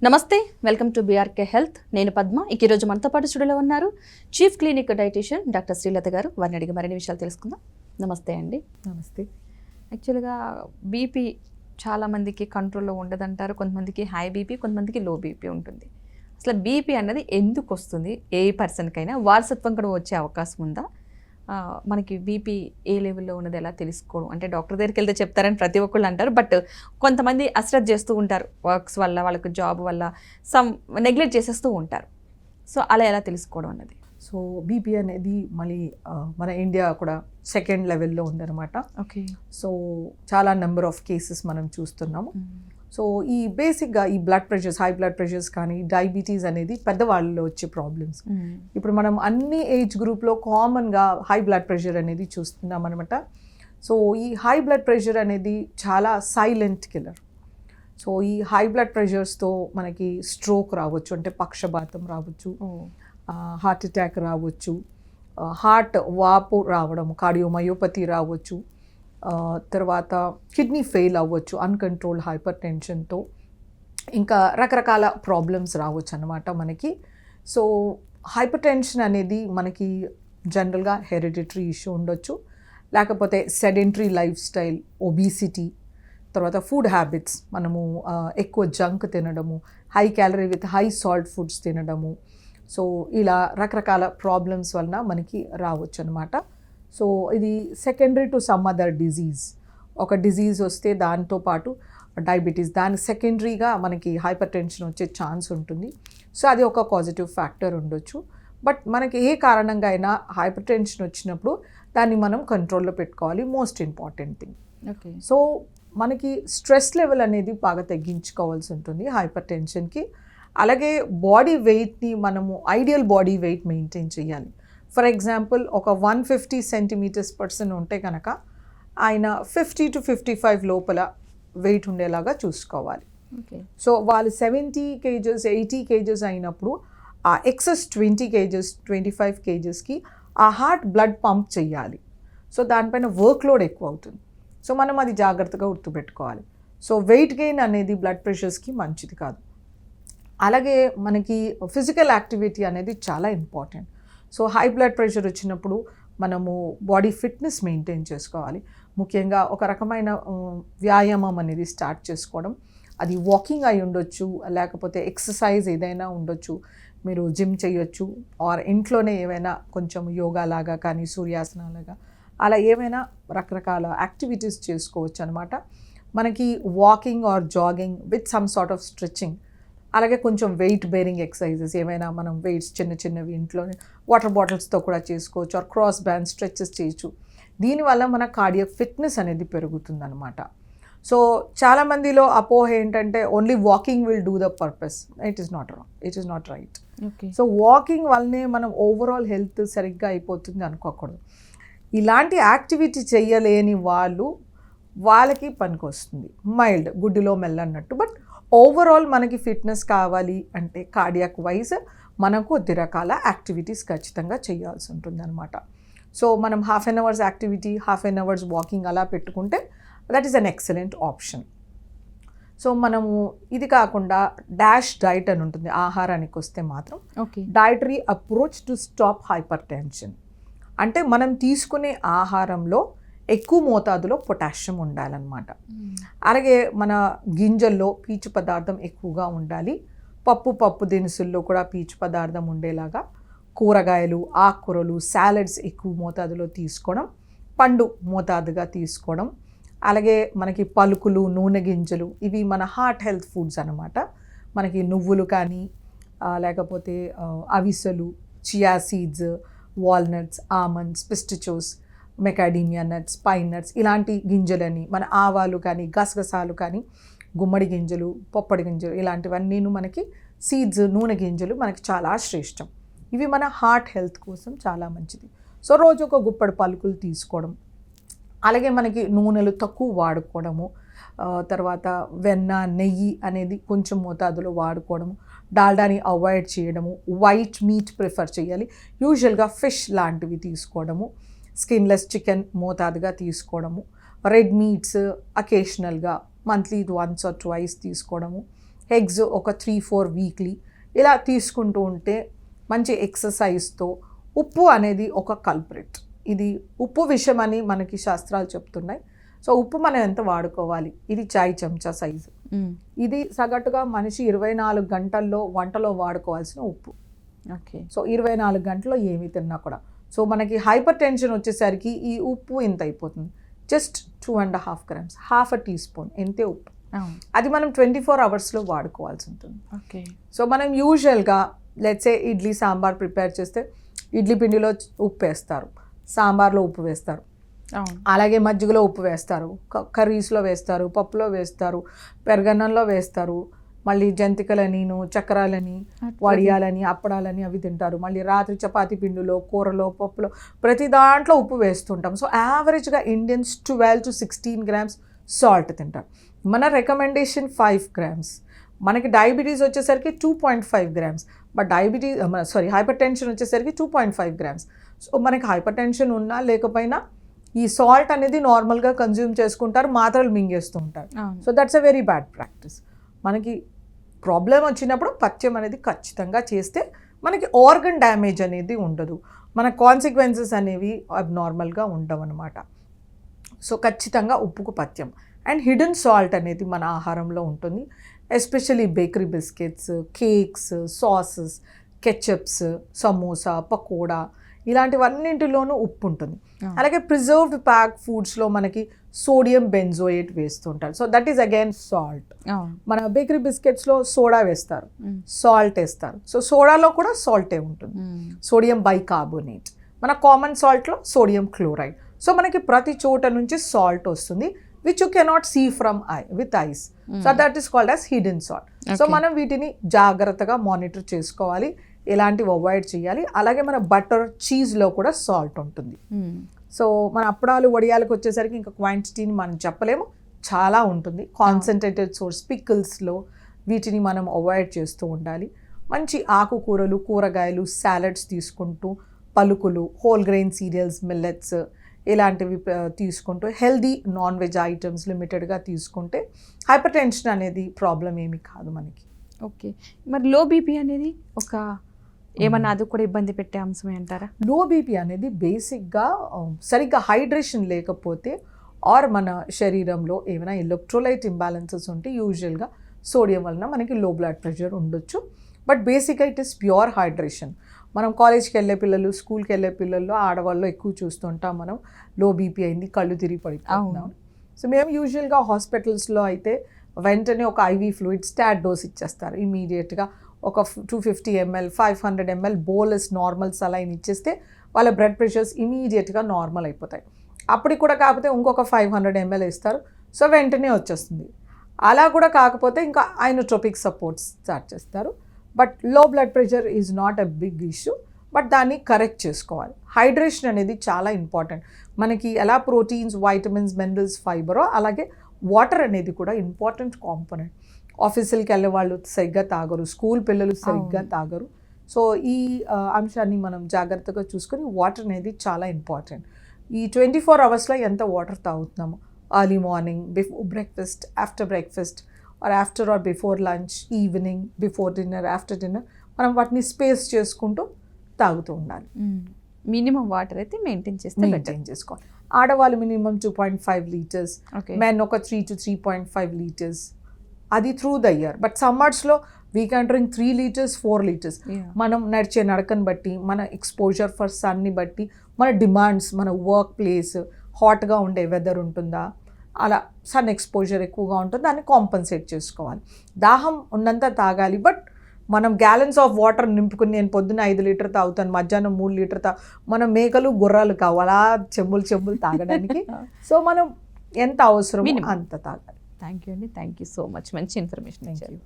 నమస్తే, welcome to BRK health. నేను పద్మ. ఈరోజు మనతో పాటు స్టూడియోలో ఉన్నారు chief clinic dietitian doctor Srilatha గారు. వారిని అడిగి మరిన్ని విషయాలు తెలుసుకుందాం. నమస్తే అండి. నమస్తే. యాక్చువల్గా బీపీ చాలామందికి కంట్రోల్లో ఉండదంటారు. కొంతమందికి హై బీపీ, కొంతమందికి లో బీపీ ఉంటుంది. అసలు బీపీ అన్నది ఎందుకు వస్తుంది? ఏ పర్సన్కైనా వారసత్వం కూడా వచ్చే అవకాశం ఉందా? మనకి బీపీ ఏ లెవెల్లో ఉన్నది ఎలా తెలుసుకోవడం? అంటే డాక్టర్ దగ్గరికి వెళ్తే చెప్తారని ప్రతి ఒక్కళ్ళు అంటారు. బట్ కొంతమంది అశ్రద్ధ చేస్తూ ఉంటారు. వర్క్స్ వల్ల, వాళ్ళకి జాబ్ వల్ల నెగ్లెక్ట్ చేసేస్తూ ఉంటారు. సో అలా ఎలా తెలుసుకోవడం అన్నది? సో బీపీ అనేది మళ్ళీ మన ఇండియా కూడా సెకండ్ లెవెల్లో ఉందన్నమాట. ఓకే. సో చాలా నెంబర్ ఆఫ్ కేసెస్ మనం చూస్తున్నాము. సో ఈ బేసిక్గా ఈ blood pressures, high blood pressures కానీ డయాబెటీస్ అనేది పెద్దవాళ్ళలో వచ్చే ప్రాబ్లమ్స్. ఇప్పుడు మనం అన్ని ఏజ్ గ్రూప్లో కామన్గా హై బ్లడ్ ప్రెషర్ అనేది చూస్తున్నాం అనమాట. సో ఈ హై బ్లడ్ ప్రెషర్ అనేది చాలా సైలెంట్ కిల్లర్. సో ఈ హై బ్లడ్ ప్రెషర్స్తో మనకి స్ట్రోక్ రావచ్చు, అంటే పక్షపాతం రావచ్చు, హార్ట్ అటాక్ రావచ్చు, హార్ట్ వాపు రావడం, కార్డియోమయోపతి రావచ్చు, తర్వాత కిడ్నీ ఫెయిల్ అవ్వచ్చు అన్కంట్రోల్డ్ హైపర్ టెన్షన్తో, ఇంకా రకరకాల ప్రాబ్లమ్స్ రావచ్చు అన్నమాట మనకి. సో హైపర్ టెన్షన్ అనేది మనకి జనరల్గా హెరిడిటరీ ఇష్యూ ఉండొచ్చు, లేకపోతే సెడెంటరీ లైఫ్ స్టైల్, ఒబిసిటీ, తర్వాత ఫుడ్ హ్యాబిట్స్, మనము ఎక్కువ జంక్ తినడము, high calorie with high salt foods తినడము. సో ఇలా రకరకాల ప్రాబ్లమ్స్ వలన మనకి రావచ్చు అనమాట. సో ఇది secondary to some other disease. ఒక డిజీజ్ వస్తే దాంతోపాటు డయాబెటీస్, దానికి సెకండరీగా మనకి హైపర్ టెన్షన్ వచ్చే ఛాన్స్ ఉంటుంది. సో అది ఒక పాజిటివ్ ఫ్యాక్టర్ ఉండొచ్చు. బట్ మనకి ఏ కారణంగా అయినా హైపర్ టెన్షన్ వచ్చినప్పుడు దాన్ని మనం కంట్రోల్లో పెట్టుకోవాలి, most important thing. Okay. So మనకి స్ట్రెస్ లెవెల్ అనేది బాగా తగ్గించుకోవాల్సి ఉంటుంది హైపర్ టెన్షన్కి. అలాగే బాడీ వెయిట్ని మనము ఐడియల్ బాడీ వెయిట్ మెయింటైన్ చేయాలి. ఫర్ ఎగ్జాంపుల్, ఒక 150 సెంటీమీటర్స్ పర్సన్ ఉంటే కనుక ఆయన 50 to 55 లోపల వెయిట్ ఉండేలాగా చూసుకోవాలి. ఓకే. సో వాళ్ళు 70 kgs 80 kgs అయినప్పుడు ఆ ఎక్సెస్ 20 kgs 25 kgsకి ఆ హార్ట్ బ్లడ్ పంప్ చేయాలి. సో దానిపైన వర్క్ లోడ్ ఎక్కువ అవుతుంది. సో మనం అది జాగ్రత్తగా గుర్తుపెట్టుకోవాలి. సో వెయిట్ గెయిన్ అనేది బ్లడ్ ప్రెషర్స్కి మంచిది కాదు. అలాగే మనకి ఫిజికల్ యాక్టివిటీ అనేది చాలా important. So high blood pressure వచ్చినప్పుడు మనము బాడీ ఫిట్నెస్ మెయింటైన్ చేసుకోవాలి. ముఖ్యంగా ఒక రకమైన వ్యాయామం అనేది స్టార్ట్ చేసుకోవడం. అది వాకింగ్ అయి ఉండొచ్చు, లేకపోతే ఎక్సర్సైజ్ ఏదైనా ఉండొచ్చు. మీరు జిమ్ చేయొచ్చు, ఆర్ ఇంట్లోనే ఏమైనా కొంచెం యోగా లాగా కానీ, సూర్యాసనాలాగా అలా ఏమైనా రకరకాల యాక్టివిటీస్ చేసుకోవచ్చు అనమాట. మనకి walking are jogging with some sort of stretching, అలాగే కొంచెం వెయిట్ బేరింగ్ ఎక్సర్సైజెస్, ఏమైనా మనం వెయిట్స్ చిన్న చిన్నవి ఇంట్లోనే వాటర్ బాటిల్స్తో కూడా చేసుకోవచ్చు, ఆర్ క్రాస్ బ్యాండ్ స్ట్రెచెస్ చేయొచ్చు. దీనివల్ల మన కార్డియాక్ ఫిట్నెస్ అనేది పెరుగుతుంది అనమాట. సో చాలామందిలో అపోహ ఏంటంటే only walking will do the purpose. It is not wrong, it is not right. So walking వల్లనే మనం ఓవరాల్ హెల్త్ సరిగ్గా అయిపోతుంది అనుకోకూడదు. ఇలాంటి యాక్టివిటీ చేయలేని వాళ్ళకి పనికొస్తుంది, మైల్డ్ గుడ్డిలో మెల్లన్నట్టు. బట్ ఓవరాల్ మనకి ఫిట్నెస్ కావాలి అంటే కార్డియాక్ వైజ్ మనకు కొద్ది రకాల యాక్టివిటీస్ ఖచ్చితంగా చేయాల్సి ఉంటుంది అనమాట. సో మనం half an hours activity, half an hours walking అలా పెట్టుకుంటే that is an excellent option. So మనము ఇది కాకుండా డాష్ డైట్ అని ఉంటుంది. ఆహారానికి వస్తే మాత్రం dietary approach to stop hyper tension. అంటే మనం తీసుకునే ఆహారంలో ఎక్కువ మోతాదులో పొటాషియం ఉండాలన్నమాట. అలాగే మన గింజల్లో పీచు పదార్థం ఎక్కువగా ఉండాలి. పప్పు దినుసుల్లో కూడా పీచు పదార్థం ఉండేలాగా కూరగాయలు, ఆకుకూరలు, సాలడ్స్ ఎక్కువ మోతాదులో తీసుకోవడం, పండు మోతాదుగా తీసుకోవడం, అలాగే మనకి పలుకులు, నూనె గింజలు, ఇవి మన హార్ట్ హెల్త్ ఫుడ్స్ అన్నమాట. మనకి నువ్వులు కానీ, లేకపోతే అవిసెలు, chia seeds, walnuts, almonds, pistachios, macadamia nuts, pine nuts, ఇలాంటి గింజలని, మన ఆవాలు కానీ, గసగసాలు కానీ, గుమ్మడి గింజలు, పొప్పడి గింజలు, ఇలాంటివన్నీ మనకి సీడ్స్, నూనె గింజలు మనకి చాలా శ్రేష్టం. ఇవి మన హార్ట్ హెల్త్ కోసం చాలా మంచిది. సో రోజు ఒక గుప్పడి పలుకులు తీసుకోవడం, అలాగే మనకి నూనెలు తక్కువ వాడుకోవడము, తర్వాత వెన్న, నెయ్యి అనేది కొంచెం మోతాదులో వాడుకోవడము, డాల్డాని అవాయిడ్ చేయడము, వైట్ మీట్ ప్రిఫర్ చేయాలి. యూజువల్గా ఫిష్ లాంటివి తీసుకోవడము, స్కిన్లెస్ చికెన్ మోతాదుగా తీసుకోవడము, రెడ్ మీట్స్ అకేషనల్గా మంత్లీ 1 or 2 తీసుకోవడము, ఎగ్స్ ఒక 3-4 వీక్లీ ఇలా తీసుకుంటూ ఉంటే మంచి ఎక్సర్సైజ్తో ఉప్పు అనేది ఒక కల్ప్రిట్. ఇది ఉప్పు విషయం అని మనకి శాస్త్రాలు చెప్తున్నాయి. సో ఉప్పు మనం ఎంత వాడుకోవాలి, ఇది చాయ్ చెంచా సైజు. ఇది సగటుగా మనిషి 24 గంటల్లో వంటలో వాడుకోవాల్సిన ఉప్పు. ఓకే. సో 24 గంటల్లో ఏమి తిన్నా కూడా. సో మనకి హైపర్ టెన్షన్ వచ్చేసరికి ఈ ఉప్పు ఇంత అయిపోతుంది, జస్ట్ 2.5 grams, హాఫ్ అ టీ స్పూన్ ఎంతే ఉప్పు. అది మనం 24 అవర్స్లో వాడుకోవాల్సి ఉంటుంది. ఓకే. సో మనం యూజువల్గా లెట్సే ఇడ్లీ సాంబార్ ప్రిపేర్ చేస్తే ఇడ్లీ పిండిలో ఉప్పు వేస్తారు, సాంబార్లో ఉప్పు వేస్తారు, అలాగే మజ్జిగలో ఉప్పు వేస్తారు, కర్రీస్లో వేస్తారు, పప్పులో వేస్తారు, పెరగన్నంలో వేస్తారు, మళ్ళీ జంతికలని, చక్రాలని, వడియాలని, అప్పడాలని అవి తింటారు. మళ్ళీ రాత్రి చపాతీ పిండిలో, కూరలో, పప్పులో ప్రతి దాంట్లో ఉప్పు వేస్తుంటాం. సో యావరేజ్గా ఇండియన్స్ 12 to 16 grams సాల్ట్ తింటారు. మన రికమెండేషన్ 5 grams. మనకి డయాబెటీస్ వచ్చేసరికి 2.5 grams, బట్ హైపర్ టెన్షన్ వచ్చేసరికి 2.5 grams. సో మనకి హైపర్ టెన్షన్ ఉన్నా లేకపోయినా ఈ సాల్ట్ అనేది నార్మల్గా కన్జ్యూమ్ చేసుకుంటారు, మాత్రలు మింగేస్తూ ఉంటారు. So that's a very bad practice. మనకి ప్రాబ్లం వచ్చినప్పుడు పథ్యం అనేది ఖచ్చితంగా చేస్తే మనకి ఆర్గన్ డ్యామేజ్ అనేది ఉండదు, మన కాన్సిక్వెన్సెస్ అనేవి అబ్నార్మల్గా ఉండవు అనమాట. సో ఖచ్చితంగా ఉప్పుకు పథ్యం. అండ్ హిడెన్ సాల్ట్ అనేది మన ఆహారంలో ఉంటుంది, especially bakery biscuits, cakes, sauces, ketchups, samosa, pakoda ఇలాంటివన్నింటిలోనూ ఉప్పు ఉంటుంది. అలాగే ప్రిజర్వ్డ్ ప్యాక్ ఫుడ్స్లో మనకి సోడియం బెంజోయేట్ వేస్తుంటారు. So that is again salt. మన బేకరీ బిస్కెట్స్లో సోడా వేస్తారు, సాల్ట్ వేస్తారు. సో సోడాలో కూడా సాల్టే ఉంటుంది, సోడియం బైకార్బోనేట్. మన కామన్ సాల్ట్లో సోడియం క్లోరైడ్. సో మనకి ప్రతి చోట నుంచి సాల్ట్ వస్తుంది, which you cannot see from with ice. So that is called as hidden salt. So మనం వీటిని జాగ్రత్తగా మానిటర్ చేసుకోవాలి, ఎలాంటివి అవాయిడ్ చేయాలి. అలాగే మన బటర్, చీజ్లో కూడా సాల్ట్ ఉంటుంది. సో మన అప్పడాలు, వడియాలకు వచ్చేసరికి ఇంకా క్వాంటిటీని మనం చెప్పలేము, చాలా ఉంటుంది. కాన్సన్ట్రేటెడ్ సోర్స్ పికిల్స్లో వీటిని మనం అవాయిడ్ చేస్తూ ఉండాలి. మంచి ఆకుకూరలు, కూరగాయలు, సాలడ్స్ తీసుకుంటూ, పలుకులు, హోల్ గ్రెయిన్ సీరియల్స్, మిల్లెట్స్ ఇలాంటివి తీసుకుంటూ, హెల్దీ నాన్ వెజ్ ఐటమ్స్ లిమిటెడ్గా తీసుకుంటే హైపర్ టెన్షన్ అనేది ప్రాబ్లం ఏమీ కాదు మనకి. ఓకే. మరి లో బీపీ అనేది ఏమన్నా అది కూడా ఇబ్బంది పెట్టే అంశమే అంటారా? లో బీపీ అనేది బేసిక్గా సరిగ్గా హైడ్రేషన్ లేకపోతే ఆర్ మన శరీరంలో ఏమైనా ఎలక్ట్రోలైట్ ఇంబ్యాలెన్సెస్ ఉంటే యూజువల్గా సోడియం వలన మనకి లో బ్లడ్ ప్రెషర్ ఉండొచ్చు. బట్ బేసిక్గా ఇట్ ఈస్ ప్యూర్ హైడ్రేషన్. మనం కాలేజ్కి వెళ్ళే పిల్లలు, స్కూల్కి వెళ్ళే పిల్లల్లో, ఆడవాళ్ళు ఎక్కువ చూస్తుంటాం మనం, లో బీపీ అయింది, కళ్ళు తిరిగి పడిపోతున్నాం. సో మేము యూజువల్గా హాస్పిటల్స్లో అయితే వెంటనే ఒక ఐవీ ఫ్లూయిడ్ స్టాట్ డోస్ ఇచ్చేస్తారు. ఇమీడియట్గా ఒక 250 ml, 500 ml bolus normal saline ఇచ్చేస్తే వాళ్ళ బ్లడ్ ప్రెషర్స్ ఇమీడియట్గా నార్మల్ అయిపోతాయి. అప్పటికి కూడా కాకపోతే ఇంకొక 500 ml ఇస్తారు, సో వెంటనే వచ్చేస్తుంది. అలా కూడా కాకపోతే ఇంకా ఐనోట్రోపిక్ సపోర్ట్స్ స్టార్ట్ చేస్తారు. But low blood pressure is not a big issue, but దాన్ని కరెక్ట్ చేసుకోవాలి. హైడ్రేషన్ అనేది చాలా ఇంపార్టెంట్. మనకి ఎలా ప్రోటీన్స్, వైటమిన్స్, మినరల్స్, ఫైబరో అలాగే వాటర్ అనేది కూడా ఇంపార్టెంట్ కాంపోనెంట్. ఆఫీసులకి వెళ్ళే వాళ్ళు సరిగ్గా తాగరు, స్కూల్ పిల్లలు సరిగ్గా తాగరు. సో ఈ అంశాన్ని మనం జాగ్రత్తగా చూసుకొని వాటర్ అనేది చాలా ఇంపార్టెంట్. ఈ 24 అవర్స్లో ఎంత వాటర్ తాగుతున్నాము, early morning, before breakfast, after breakfast, or after or before lunch, evening, before dinner, after dinner, మనం వాటిని స్పేస్ చేసుకుంటూ తాగుతూ ఉండాలి. మినిమం వాటర్ అయితే మెయింటైన్ చేసుకోవాలి. ఆడవాళ్ళు మినిమం 2.5 liters, మెన్ ఒక 3 to 3.5 liters, అది త్రూ ద ఇయర్. బట్ సమ్మర్స్లో we can drink 3 liters, 4 liters. మనం నడిచే నడకని బట్టి, మన ఎక్స్పోజర్ ఫర్ సన్ని బట్టి, మన డిమాండ్స్, మన వర్క్ ప్లేస్, హాట్గా ఉండే వెదర్ ఉంటుందా, అలా సన్ ఎక్స్పోజర్ ఎక్కువగా ఉంటుంది, దాన్ని కాంపన్సేట్ చేసుకోవాలి. దాహం ఉన్నంత తాగాలి, బట్ మనం గ్యాలన్స్ ఆఫ్ వాటర్ నింపుకుని నేను పొద్దున్న 5 లీటర్ తాగుతాను, మధ్యాహ్నం 3 లీటర్ మనం మేకలు, గుర్రాలు కావు అలా చెంబులు తాగడానికి. సో మనం ఎంత అవసరమో అంత తాగాలి. థ్యాంక్ యూ అండి, థ్యాంక్ యూ సో మచ్, మంచి ఇన్ఫర్మేషన్ ఇచ్చారు.